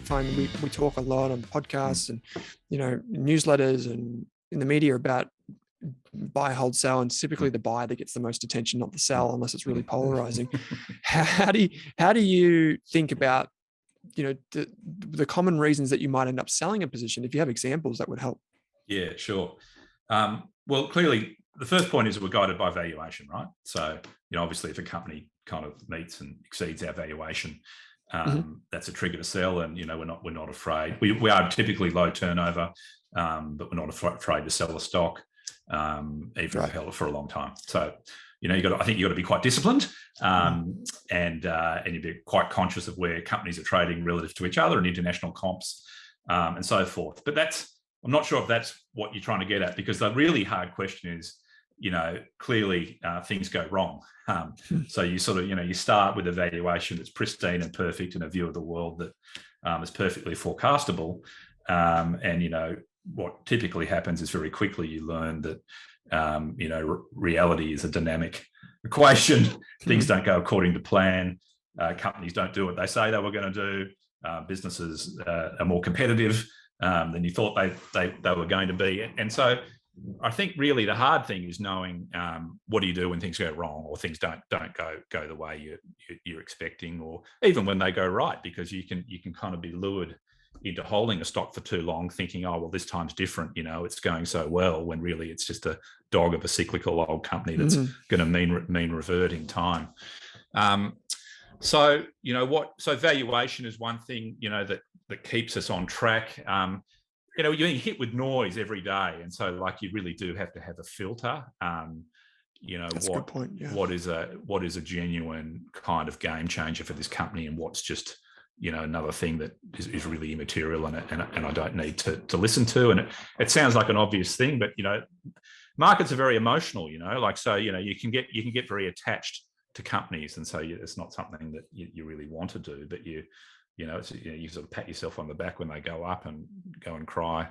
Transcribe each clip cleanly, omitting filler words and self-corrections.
find we talk a lot on podcasts and, newsletters and in the media about buy, hold, sell, and typically the buy that gets the most attention, not the sell, unless it's really polarizing. How do you think about, the common reasons that you might end up selling a position? If you have examples, that would help. Yeah, sure. Well, clearly, the first point is we're guided by valuation, right? So, obviously, if a company kind of meets and exceeds our valuation, that's a trigger to sell. And we're not afraid. We are typically low turnover, but we're not afraid to sell a stock, even if we've held it for a long time. So, I think you've got to be quite disciplined, and you be quite conscious of where companies are trading relative to each other and international comps, and so forth. But I'm not sure if that's what you're trying to get at, because the really hard question is, clearly things go wrong. So you sort of, you start with a valuation that's pristine and perfect and a view of the world that is perfectly forecastable. And, what typically happens is very quickly you learn that, reality is a dynamic equation. Things don't go according to plan. Companies don't do what they say they were going to do. Businesses are more competitive than you thought they were going to be. And so I think really the hard thing is knowing what do you do when things go wrong, or things don't go the way you're expecting, or even when they go right, because you can kind of be lured into holding a stock for too long, thinking, oh, well, this time's different, it's going so well, when really it's just a dog of a cyclical old company that's going to mean revert in time. So valuation is one thing, that keeps us on track. You're being hit with noise every day, and so you really do have to have a filter. That's a good point. Yeah. What is a genuine kind of game changer for this company, and what's just another thing that is really immaterial, and I don't need to listen to. And it sounds like an obvious thing, but markets are very emotional. You can get very attached to companies, and so it's not something that you really want to do, but you sort of pat yourself on the back when they go up, and go and cry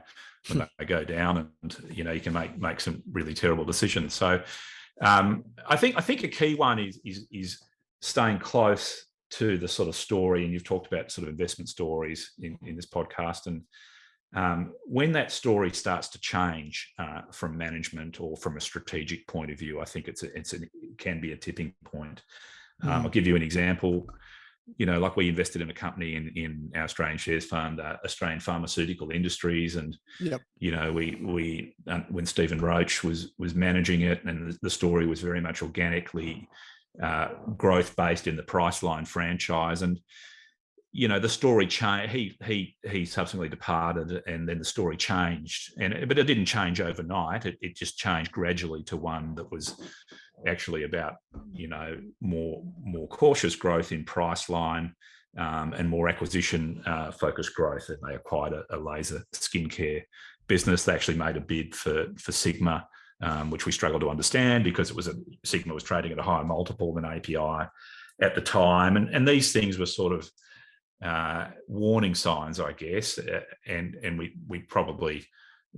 when they go down, and you can make some really terrible decisions. So I think a key one is staying close to the sort of story, and you've talked about sort of investment stories in this podcast, and when that story starts to change from management or from a strategic point of view, I think it can be a tipping point. I'll give you an example. We invested in a company in our Australian shares fund, Australian pharmaceutical industries, and we when Stephen Roach was managing it, and the story was very much organically growth based in the Priceline franchise, and the story changed. He subsequently departed, and then the story changed, but it didn't change overnight. It just changed gradually to one that was actually about more cautious growth in Priceline, and more acquisition focused growth. And they acquired a laser skincare business. They actually made a bid for Sigma, which we struggled to understand, because Sigma was trading at a higher multiple than API at the time, and these things were sort of warning signs, I guess. And we probably,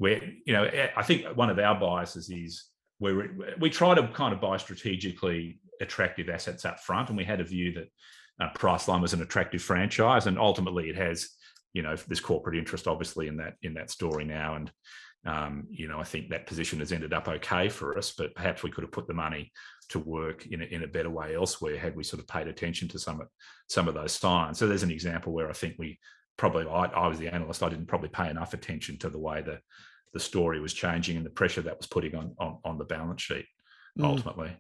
I think one of our biases is we try to kind of buy strategically attractive assets up front, and we had a view that Priceline was an attractive franchise, and ultimately it has, this corporate interest obviously in that story now, and I think that position has ended up okay for us, but perhaps we could have put the money to work in a better way elsewhere had we sort of paid attention to some of those signs. So there's an example where I think I was the analyst, I didn't probably pay enough attention to the way the story was changing and the pressure that was putting on the balance sheet ultimately.